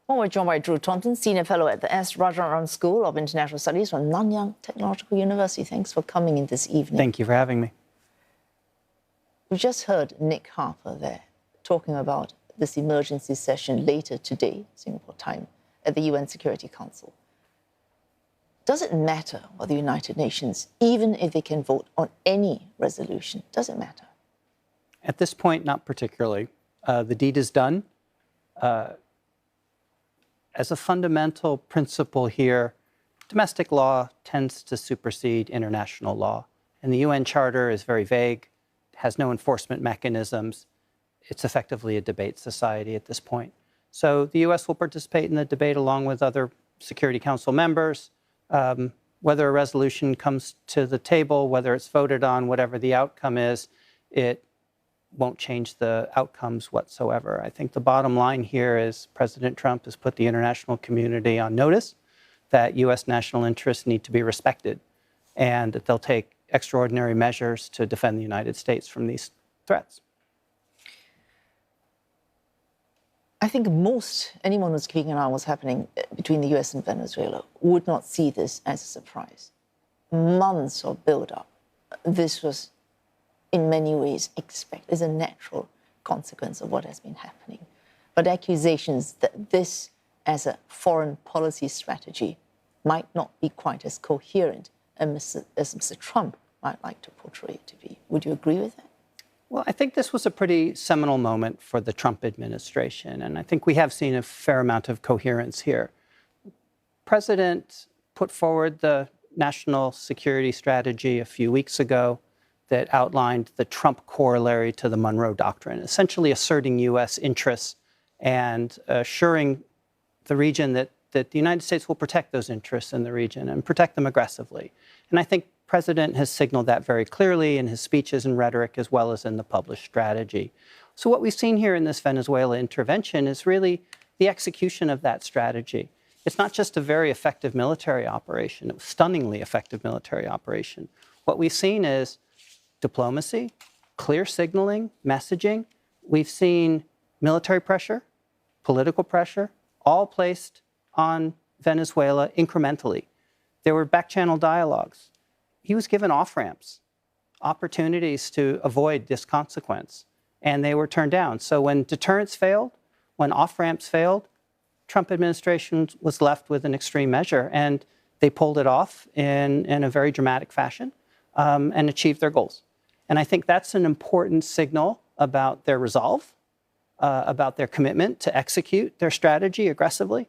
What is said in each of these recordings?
Well, we're joined by Drew Thompson, Senior Fellow at the Rajaratnam School of International Studies from Nanyang Technological University. Thanks for coming in this evening. Thank you for having me. We just heard Nick Harper there talking about this emergency session later today, Singapore time, at the UN Security Council. Does it matter what the United Nations, even if they can vote on any resolution, does it matter? At this point, not particularly. The deed is done. As a fundamental principle here, domestic law tends to supersede international law. And the UN Charter is very vague, has no enforcement mechanisms. It's effectively a debate society at this point. So the US will participate in the debate along with other Security Council members. Whether a resolution comes to the table, whether it's voted on, whatever the outcome is, it won't change the outcomes whatsoever. I think the bottom line here is President Trump has put the international community on notice that U.S. national interests need to be respected and that they'll take extraordinary measures to defend the United States from these threats. I think anyone who's keeping an eye on what's happening between the US and Venezuela would not see this as a surprise. Months of build-up. This was, in many ways, expected as a natural consequence of what has been happening. But accusations that this, as a foreign policy strategy, might not be quite as coherent as Mr. Trump might like to portray it to be. Would you agree with that? Well, I think this was a pretty seminal moment for the Trump administration, and I think we have seen a fair amount of coherence here. The President put forward the national security strategy a few weeks ago that outlined the Trump corollary to the Monroe Doctrine, essentially asserting U.S. interests and assuring the region that the United States will protect those interests in the region and protect them aggressively. And I think the President has signaled that very clearly in his speeches and rhetoric as well as in the published strategy. So what we've seen here in this Venezuela intervention is really the execution of that strategy. It's not just a very effective military operation, it was a stunningly effective military operation. What we've seen is diplomacy, clear signaling, messaging. We've seen military pressure, political pressure, all placed on Venezuela incrementally. There were back-channel dialogues. He was given off-ramps, opportunities to avoid this consequence, and they were turned down. So when deterrence failed, when off-ramps failed, Trump administration was left with an extreme measure, and they pulled it off in a very dramatic fashion and achieved their goals. And I think that's an important signal about their resolve, about their commitment to execute their strategy aggressively,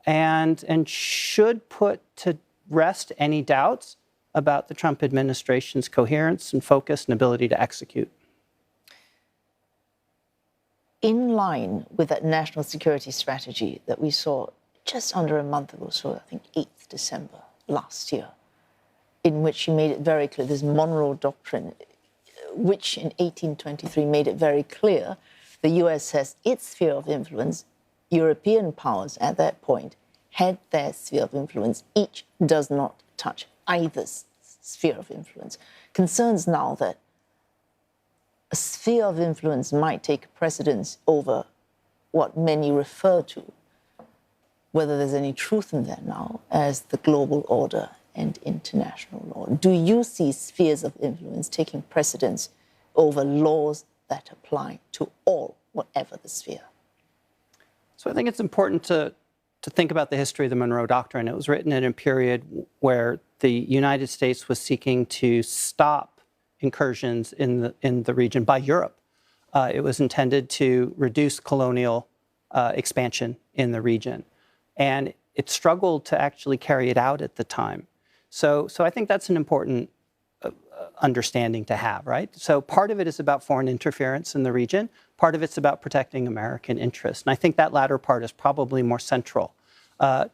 and should put to rest any doubts about the Trump administration's coherence and focus and ability to execute. In line with that national security strategy that we saw just under a month ago, so I think 8th December last year, in which he made it very clear, this Monroe Doctrine, which in 1823 made it very clear the US has its sphere of influence, European powers at that point had their sphere of influence, each does not touch either's sphere of influence. Concerns now that a sphere of influence might take precedence over what many refer to, whether there's any truth in that now, as the global order and international law. Do you see spheres of influence taking precedence over laws that apply to all, whatever the sphere? So I think it's important to think about the history of the Monroe Doctrine. It was written in a period where the United States was seeking to stop incursions in the region by Europe. It was intended to reduce colonial expansion in the region. And it struggled to actually carry it out at the time. So I think that's an important understanding to have, right? So part of it is about foreign interference in the region. Part of it's about protecting American interests. And I think that latter part is probably more central.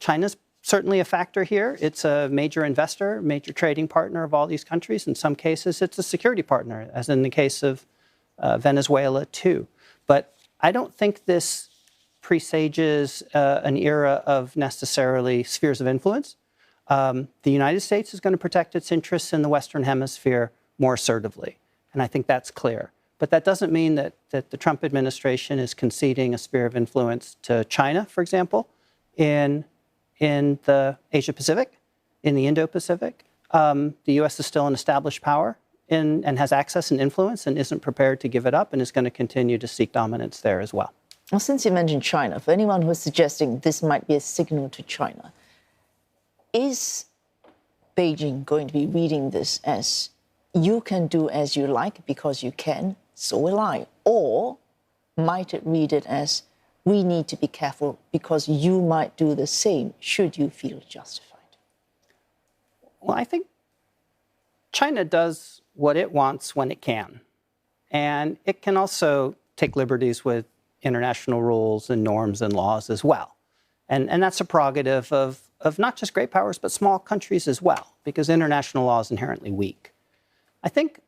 China's certainly a factor here. It's a major investor, major trading partner of all these countries. In some cases, it's a security partner, as in the case of Venezuela, too. But I don't think this presages an era of necessarily spheres of influence. The United States is going to protect its interests in the Western Hemisphere more assertively, and I think that's clear. But that doesn't mean that the Trump administration is conceding a sphere of influence to China, for example. in the Asia-Pacific, in the Indo-Pacific. The U.S. is still an established power and has access and influence and isn't prepared to give it up and is going to continue to seek dominance there as well. Well, since you mentioned China, for anyone who is suggesting this might be a signal to China, is Beijing going to be reading this as you can do as you like because you can, so will I? Or might it read it as we need to be careful because you might do the same should you feel justified? Well, I think China does what it wants when it can. And it can also take liberties with international rules and norms and laws as well. And that's a prerogative of not just great powers, but small countries as well, because international law is inherently weak. I think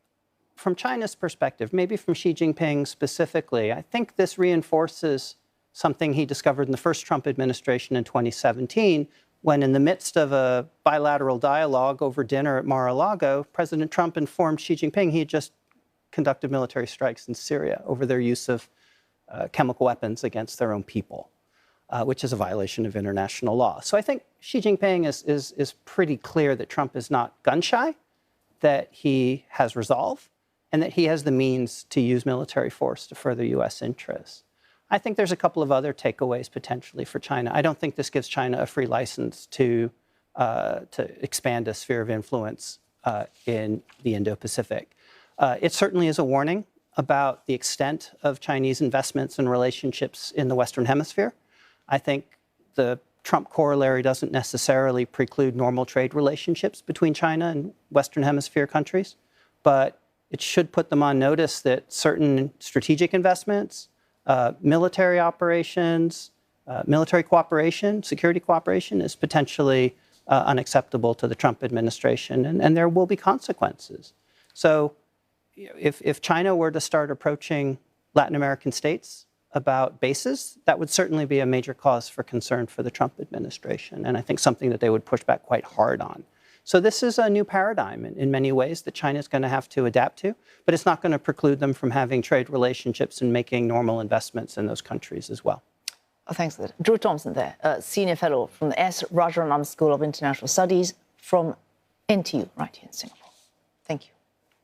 from China's perspective, maybe from Xi Jinping specifically, I think this reinforces something he discovered in the first Trump administration in 2017, when in the midst of a bilateral dialogue over dinner at Mar-a-Lago, President Trump informed Xi Jinping he had just conducted military strikes in Syria over their use of chemical weapons against their own people, which is a violation of international law. So I think Xi Jinping is pretty clear that Trump is not gun-shy, that he has resolve, and that he has the means to use military force to further U.S. interests. I think there's a couple of other takeaways potentially for China. I don't think this gives China a free license to expand a sphere of influence in the Indo-Pacific. It certainly is a warning about the extent of Chinese investments and relationships in the Western Hemisphere. I think the Trump corollary doesn't necessarily preclude normal trade relationships between China and Western Hemisphere countries, but it should put them on notice that certain strategic investments, military operations, military cooperation, security cooperation is potentially unacceptable to the Trump administration, and there will be consequences. So if China were to start approaching Latin American states about bases, that would certainly be a major cause for concern for the Trump administration, and I think something that they would push back quite hard on. So this is a new paradigm in many ways that China is going to have to adapt to, but it's not going to preclude them from having trade relationships and making normal investments in those countries as well. Oh, thanks for that. Drew Thompson there, Senior Fellow from the S. Rajaratnam School of International Studies from NTU right here in Singapore. Thank you.